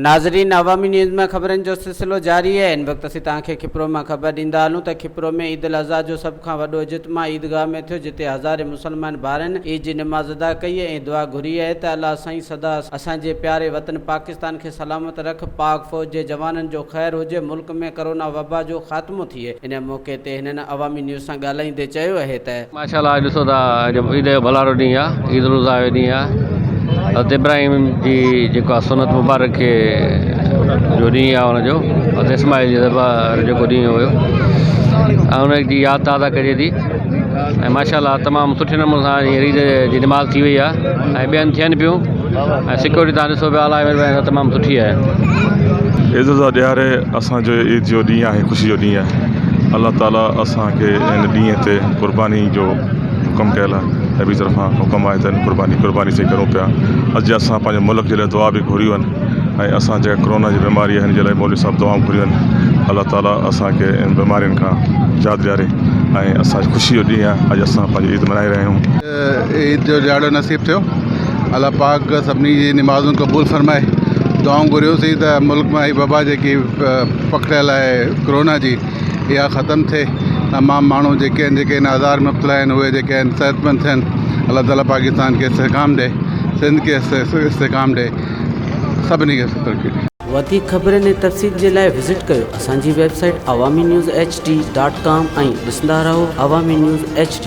नाज़रीन, अवामी न्यूज़ में ख़बरनि जो सिलसिलो जारी है। इन वक्त असीं तव्हांखे खिपरो में ख़बर ॾींदा हलूं त खिपरो में ईद उल अज़हा जो सभ खां वॾो इज्तिमा ईदगाह में थियो, जिते हज़ारे मुसलमान भाउरनि ईद जी नमाज़ अदा कई ऐं दुआ घुरी आहे त अल्लाह साईं सदा असांजे प्यारे वतन पाकिस्तान खे सलामत रख, पाक फ़ौज जे जवाननि जो ख़ैर हुजे, मुल्क में कोरोना वबा जो ख़ात्मो थिए। इन मौक़े ते हिननि अवामी न्यूज़ सां ॻाल्हाईंदे चयो आहे त माशाल्लाह ॾिसो था ईद जो भलारो ॾींहुं आहे, ईद उल अज़हा जो ॾींहुं आहे। हज़रत इब्राहिम जी जेको आहे सुनत मुबारक खे जो ॾींहुं आहे हुनजो, हज़रत इस्माइल जी ज़बह जेको ॾींहुं हुयो ऐं हुनजी यादि ताज़ा कजे थी। ऐं माशाल्लाह तमामु सुठे नमूने सां ईद जी नमाज़ थी वई आहे ऐं ॿियनि थियनि पियूं ऐं सिक्योरिटी तव्हां ॾिसो पिया अलाए महिरबानी तमामु सुठी आहे। ईद उल ॾियारे असांजो ईद जो ॾींहुं आहे, ख़ुशी जो ॾींहुं आहे। अल्लाह ताला असांखे इन ॾींहं ते क़ुर्बानी जो हुकुम कयल आहे, नबी तरफ़ां हुकुम आहे त क़ुर्बानी से करूं पिया। अॼु असां पंहिंजे मुल्क जे लाइ दुआ बि घुरियूं आहिनि ऐं असां जेका कोरोना जी बीमारी आहे हिन जे लाइ मौलवी साहब दुआऊं घुरियूं आहिनि। अल्लाह ताला असांखे इन बीमारियुनि खां निजात ॾियारे ऐं असांजी ख़ुशी जो ॾींहुं आहे। अॼु असां पंहिंजी ईद मल्हाए रहिया आहियूं। ईद जो ॾियारो नसीब थियो, अल्लाह पाक सभिनी जी निमाज़ूं क़बूल फरमाए। दुआऊं घुरियोसीं त मुल्क में वबा जेकी पकड़ियल आहे कोरोना जी, इहा ख़तमु थिए। तमामु माण्हू जेके आहिनि, जेके इन आज़ार में मुब्तला आहिनि, उहे जेके आहिनि सेहतमंद थियनि। अल्लाह ताला पाकिस्तान खे इस्तेहकाम ॾे, सिंध खे इस्तेहकाम ॾे, सभिनी खे तरक़ी ॾे। वधीक ख़बरनि ऐं तफ़सील जे लाइ विज़िट कयो असांजी वेबसाइट awamiNewsHD.com ऐं ॾिसंदा रहो अवामी न्यूज़ HD।